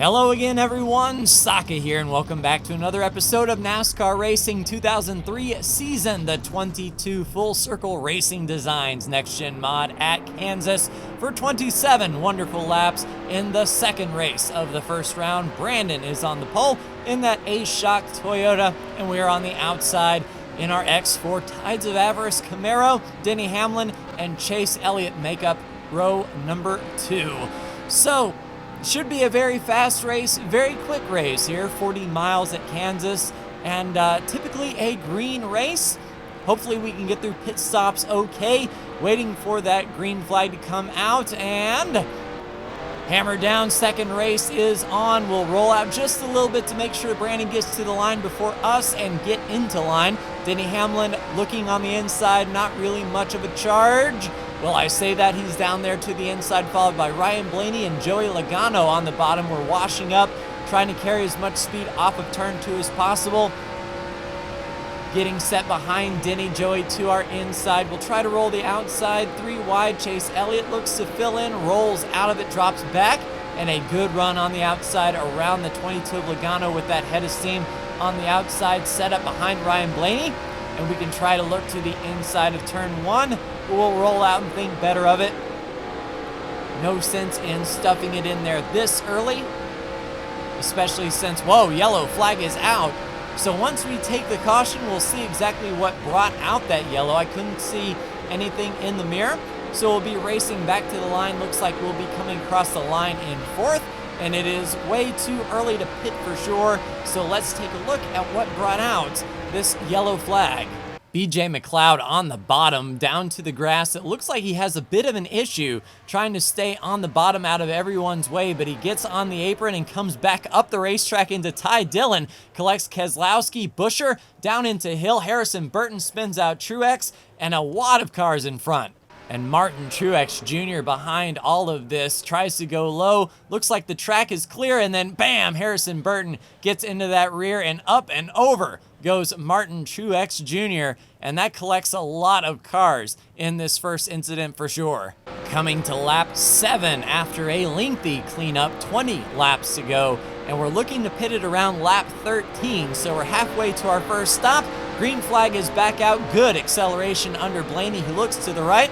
Hello again everyone, Saka here and welcome back to another episode of NASCAR Racing 2003 Season, the 22 Full Circle Racing Designs Next Gen mod at Kansas for 27 wonderful laps in the second race of the first round. Brandon is on the pole in that A-Shock Toyota and we are on the outside in our X4 Tides of Avarice Camaro. Denny Hamlin and Chase Elliott make up row number 2. So, should be a very fast race, very quick race here, 40 miles at Kansas, and typically a green race. Hopefully we can get through pit stops okay. Waiting for that green flag to come out, and hammer down, second race is on. We'll roll out just a little bit to make sure Brandon gets to the line before us and get into line. Denny Hamlin looking on the inside, not really much of a charge. Well, I say that, he's down there to the inside, followed by Ryan Blaney and Joey Logano on the bottom. We're washing up, trying to carry as much speed off of turn 2 as possible. Getting set behind Denny, Joey to our inside. We'll try to roll the outside, 3 wide. Chase Elliott looks to fill in, rolls out of it, drops back, and a good run on the outside around the 22 of Logano with that head of steam on the outside, set up behind Ryan Blaney. And we can try to look to the inside of turn 1. We'll roll out and think better of it. No sense in stuffing it in there this early, especially since, whoa, yellow flag is out. So once we take the caution, we'll see exactly what brought out that yellow. I couldn't see anything in the mirror, so we'll be racing back to the line. Looks like we'll be coming across the line in 4th, and it is way too early to pit for sure. So let's take a look at what brought out this yellow flag. BJ MacLeod on the bottom, down to the grass. It looks like he has a bit of an issue trying to stay on the bottom out of everyone's way, but he gets on the apron and comes back up the racetrack into Ty Dillon, collects Keselowski, Buscher, down into Hill. Harrison Burton spins out Truex, and a wad of cars in front. And Martin Truex Jr. behind all of this tries to go low. Looks like the track is clear, and then bam, Harrison Burton gets into that rear, and up and over goes Martin Truex Jr., and that collects a lot of cars in this first incident for sure. Coming to lap 7 after a lengthy cleanup, 20 laps to go, and we're looking to pit it around lap 13, so we're halfway to our first stop. Green flag is back out, good acceleration under Blaney, who looks to the right.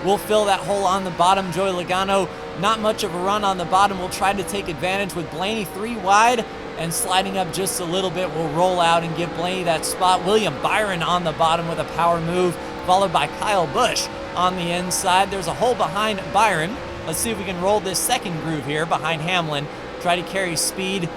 We'll fill that hole on the bottom. Joey Logano, not much of a run on the bottom. We'll try to take advantage with Blaney 3 wide and sliding up just a little bit. We'll roll out and give Blaney that spot. William Byron on the bottom with a power move, followed by Kyle Busch on the inside. There's a hole behind Byron. Let's see if we can roll this second groove here behind Hamlin. Try to carry speed.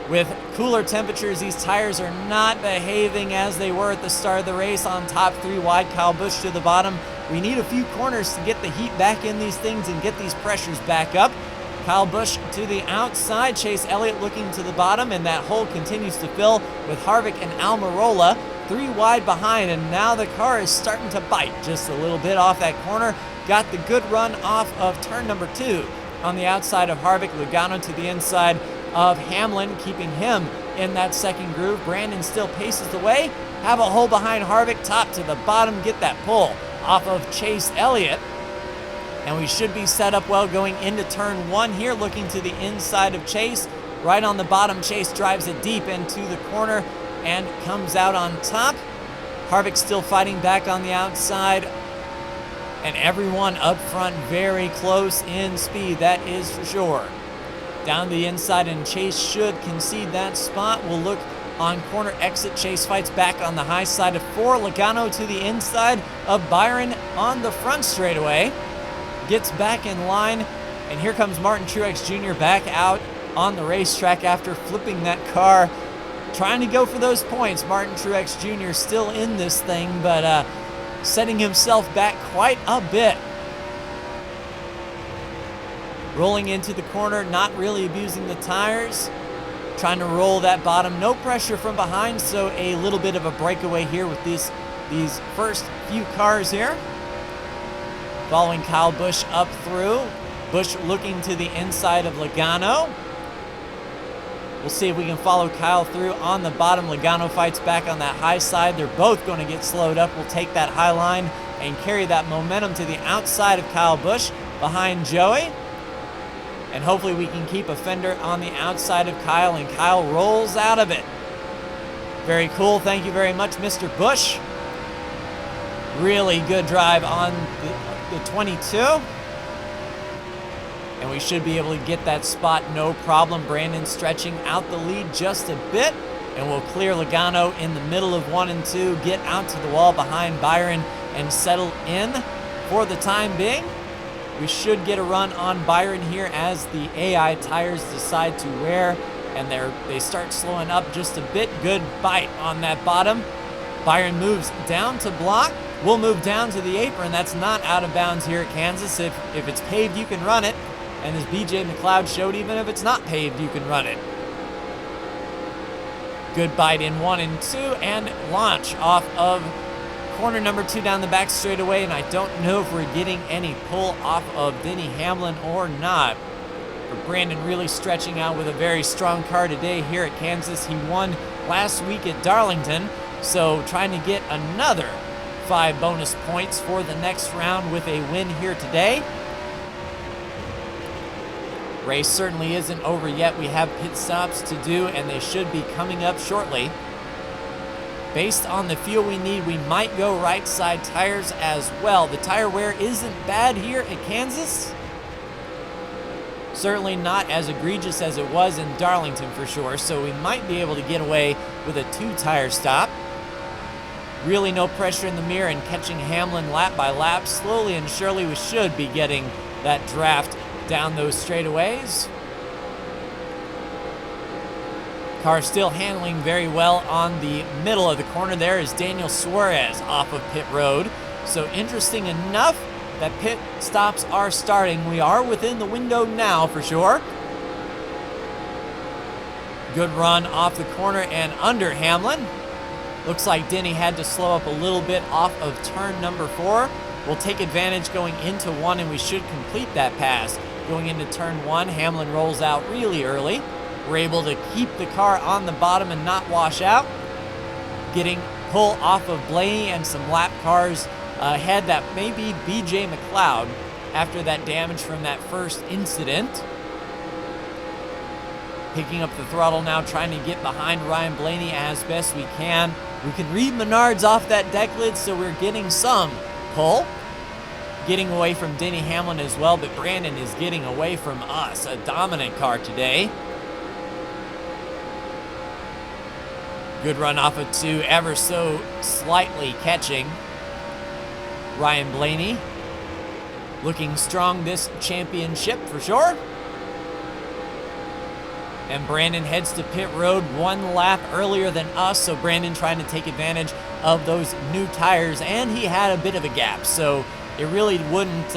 With cooler temperatures, these tires are not behaving as they were at the start of the race. On top, 3 wide, Kyle Busch to the bottom. We need a few corners to get the heat back in these things and get these pressures back up. Kyle Busch to the outside, Chase Elliott looking to the bottom, and that hole continues to fill with Harvick and Almirola 3 wide behind, and now the car is starting to bite just a little bit off that corner. Got the good run off of turn number 2 on the outside of Harvick. Logano to the inside of Hamlin, keeping him in that second groove. Brandon still paces the way. Have a hole behind Harvick, top to the bottom, get that pull off of Chase Elliott. And we should be set up well going into turn 1 here, looking to the inside of Chase. Right on the bottom, Chase drives it deep into the corner and comes out on top. Harvick still fighting back on the outside. And everyone up front very close in speed, that is for sure. Down the inside, and Chase should concede that spot. We'll look on corner exit. Chase fights back on the high side of 4. Logano to the inside of Byron on the front straightaway. Gets back in line, and here comes Martin Truex Jr. back out on the racetrack after flipping that car. Trying to go for those points. Martin Truex Jr. still in this thing, but setting himself back quite a bit. Rolling into the corner, not really abusing the tires. Trying to roll that bottom, no pressure from behind, so a little bit of a breakaway here with these first few cars here. Following Kyle Busch up through. Busch looking to the inside of Logano. We'll see if we can follow Kyle through on the bottom. Logano fights back on that high side. They're both going to get slowed up. We'll take that high line and carry that momentum to the outside of Kyle Busch behind Joey. And hopefully we can keep a fender on the outside of Kyle, and Kyle rolls out of it. Very cool. Thank you very much, Mr. Bush. Really good drive on the 22. And we should be able to get that spot no problem. Brandon stretching out the lead just a bit. And we'll clear Logano in the middle of 1 and 2, get out to the wall behind Byron, and settle in for the time being. We should get a run on Byron here as the AI tires decide to wear, and they start slowing up just a bit. Good bite on that bottom. Byron moves down to block. We'll move down to the apron. That's not out of bounds here at Kansas. If it's paved, you can run it. And as BJ MacLeod showed, even if it's not paved, you can run it. Good bite in 1 and 2, and launch off of corner number 2 down the back straightaway. And I don't know if we're getting any pull off of Denny Hamlin or not. But Brandon really stretching out with a very strong car today here at Kansas. He won last week at Darlington, so trying to get another 5 bonus points for the next round with a win here today. Race certainly isn't over yet. We have pit stops to do, and they should be coming up shortly. Based on the fuel we need, we might go right side tires as well. The tire wear isn't bad here at Kansas. Certainly not as egregious as it was in Darlington for sure, so we might be able to get away with a 2-tire stop. Really no pressure in the mirror and catching Hamlin lap by lap. Slowly and surely we should be getting that draft down those straightaways. Car still handling very well on the middle of the corner. There is Daniel Suarez off of pit road. So interesting enough that pit stops are starting. We are within the window now for sure. Good run off the corner and under Hamlin. Looks like Denny had to slow up a little bit off of turn number 4. We'll take advantage going into 1, and we should complete that pass. Going into turn 1, Hamlin rolls out really early. We're able to keep the car on the bottom and not wash out. Getting pull off of Blaney and some lap cars ahead. That may be BJ MacLeod after that damage from that first incident. Picking up the throttle now, trying to get behind Ryan Blaney as best we can. We can read Menards off that deck lid, so we're getting some pull. Getting away from Denny Hamlin as well, but Brandon is getting away from us. A dominant car today. Good run off of 2, ever so slightly catching Ryan Blaney. Looking strong this championship for sure. And Brandon heads to pit road 1 lap earlier than us, so Brandon trying to take advantage of those new tires, and he had a bit of a gap, so it really wouldn't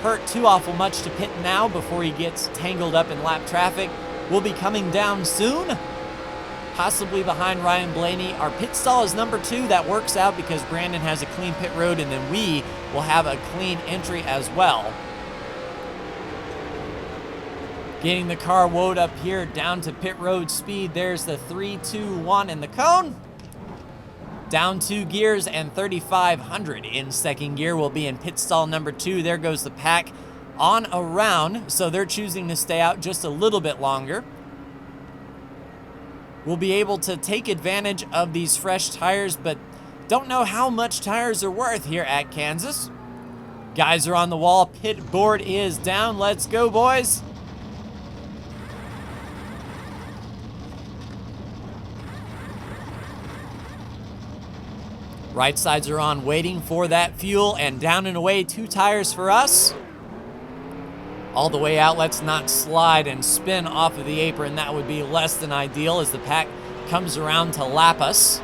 hurt too awful much to pit now before he gets tangled up in lap traffic. We'll be coming down soon, possibly behind Ryan Blaney. Our pit stall is number 2. That works out because Brandon has a clean pit road, and then we will have a clean entry as well. Getting the car woed up here down to pit road speed. There's the 3, 2, 1 in the cone. Down 2 gears and 3,500 in second gear. We'll be in pit stall number 2. There goes the pack on around, so they're choosing to stay out just a little bit longer. We'll be able to take advantage of these fresh tires, but don't know how much tires are worth here at Kansas. Guys are on the wall. Pit board is down. Let's go, boys. Right sides are on, waiting for that fuel, and down and away, 2 tires for us. All the way out, let's not slide and spin off of the apron. That would be less than ideal as the pack comes around to lap us.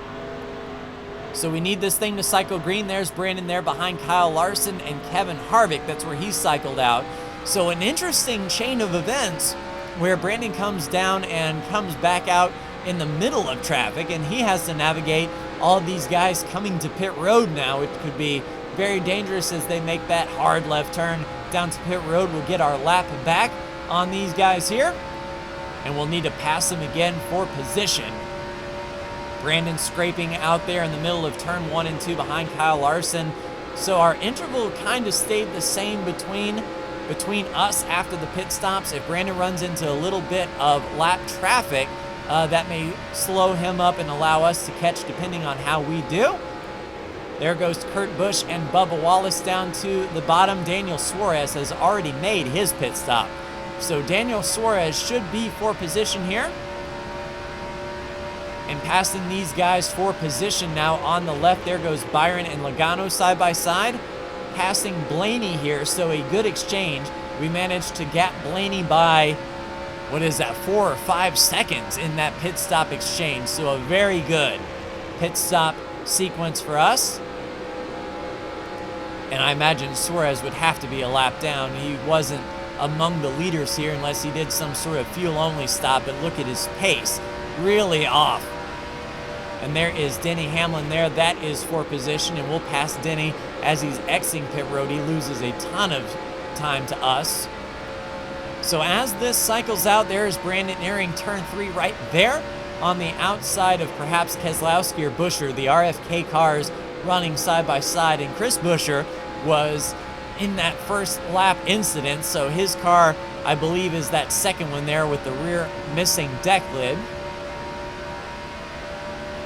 So we need this thing to cycle green. There's Brandon there behind Kyle Larson and Kevin Harvick. That's where he cycled out. So an interesting chain of events where Brandon comes down and comes back out in the middle of traffic, and he has to navigate all of these guys coming to pit road now. It could be very dangerous as they make that hard left turn down to pit road. We'll get our lap back on these guys here, and we'll need to pass them again for position. Brandon scraping out there in the middle of turn 1 and 2 behind Kyle Larson. So our interval kind of stayed the same between between us after the pit stops. If Brandon runs into a little bit of lap traffic, that may slow him up and allow us to catch depending on how we do. There goes Kurt Busch and Bubba Wallace down to the bottom. Daniel Suarez has already made his pit stop. So Daniel Suarez should be for position here. And passing these guys for position now on the left. There goes Byron and Logano side by side. Passing Blaney here, so a good exchange. We managed to gap Blaney by, what is that, 4 or 5 seconds in that pit stop exchange. So a very good pit stop sequence for us. And I imagine Suarez would have to be a lap down. He wasn't among the leaders here unless he did some sort of fuel-only stop, but look at his pace. Really off. And there is Denny Hamlin there. That is for position, and we'll pass Denny as he's exiting pit road. He loses a ton of time to us. So as this cycles out, there is Brandon nearing turn 3 right there on the outside of perhaps Keselowski or Buescher. The RFK cars running side by side, and Chris Buescher was in that first lap incident, so his car, I believe, is that second one there with the rear missing deck lid.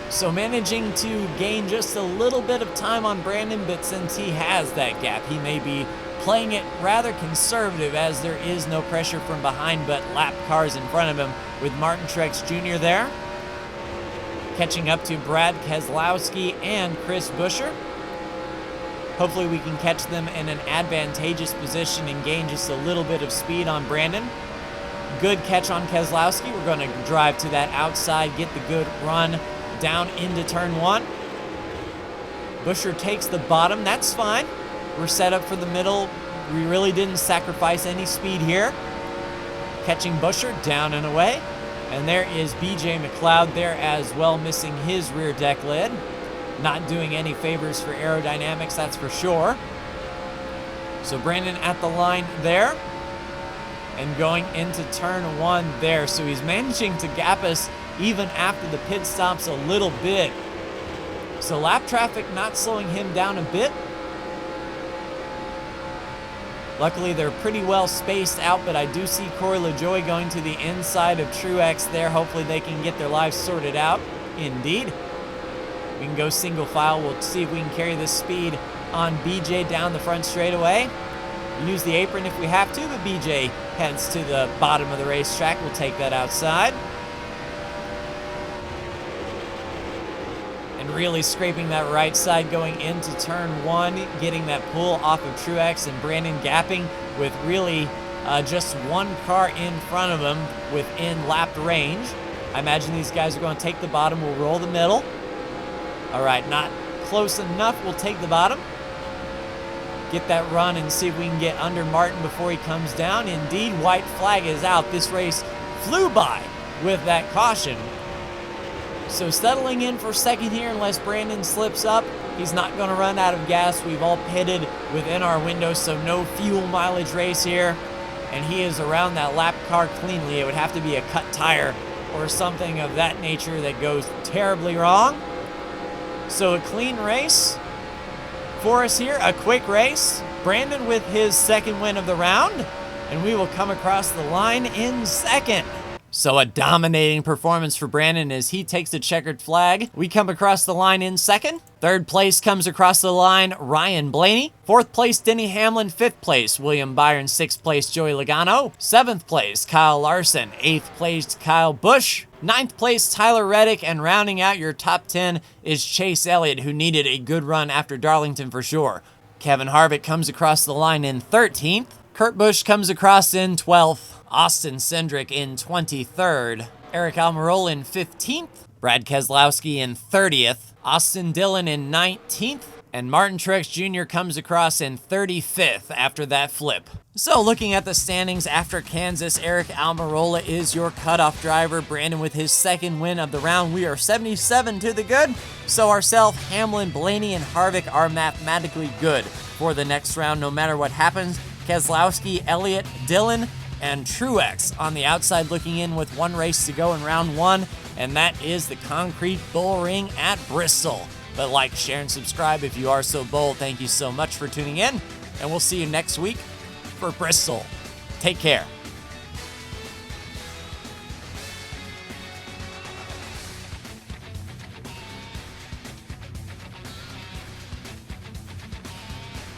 So managing to gain just a little bit of time on Brandon, but since he has that gap, he may be playing it rather conservative as there is no pressure from behind but lap cars in front of him with Martin Truex Jr. there. Catching up to Brad Keselowski and Chris Buescher. Hopefully we can catch them in an advantageous position and gain just a little bit of speed on Brandon. Good catch on Keselowski. We're going to drive to that outside, get the good run down into turn 1. Buescher takes the bottom. That's fine. We're set up for the middle. We really didn't sacrifice any speed here. Catching Buescher down and away. And there is BJ MacLeod there as well, missing his rear deck lid. Not doing any favors for aerodynamics, that's for sure. So Brandon at the line there. And going into turn 1 there. So he's managing to gap us even after the pit stops a little bit. So lap traffic not slowing him down a bit. Luckily, they're pretty well spaced out, but I do see Corey LaJoie going to the inside of Truex there. Hopefully they can get their lives sorted out. Indeed. We can go single file. We'll see if we can carry this speed on BJ down the front straightaway. Use the apron if we have to, but BJ heads to the bottom of the racetrack. We'll take that outside. And really scraping that right side going into turn 1, getting that pull off of Truex, and Brandon gapping with really just one car in front of him within lapped range. I imagine these guys are going to take the bottom. We'll roll the middle. All right, not close enough. We'll take the bottom. Get that run and see if we can get under Martin before he comes down. Indeed, white flag is out. This race flew by with that caution. So settling in for second here unless Brandon slips up. He's not going to run out of gas. We've all pitted within our window, so no fuel mileage race here. And he is around that lap car cleanly. It would have to be a cut tire or something of that nature that goes terribly wrong. So a clean race for us here, a quick race. Brandon with his second win of the round, and we will come across the line in second. So a dominating performance for Brandon as he takes the checkered flag. We come across the line in second. Third place comes across the line, Ryan Blaney. Fourth place, Denny Hamlin. Fifth place, William Byron. Sixth place, Joey Logano. Seventh place, Kyle Larson. Eighth place, Kyle Busch. Ninth place, Tyler Reddick. And rounding out your top 10 is Chase Elliott, who needed a good run after Darlington for sure. Kevin Harvick comes across the line in 13th. Kurt Busch comes across in 12th. Austin Cindric in 23rd. Eric Almirola in 15th. Brad Keselowski in 30th. Austin Dillon in 19th. And Martin Truex Jr. comes across in 35th after that flip. So looking at the standings after Kansas, Eric Almirola is your cutoff driver. Brandon with his second win of the round. We are 77 to the good. So ourselves, Hamlin, Blaney, and Harvick are mathematically good for the next round no matter what happens. Keselowski, Elliott, Dillon, and Truex on the outside looking in with one race to go in round 1, and that is the Concrete Bull Ring at Bristol. But like, share, and subscribe if you are so bold. Thank you so much for tuning in, and we'll see you next week for Bristol. Take care.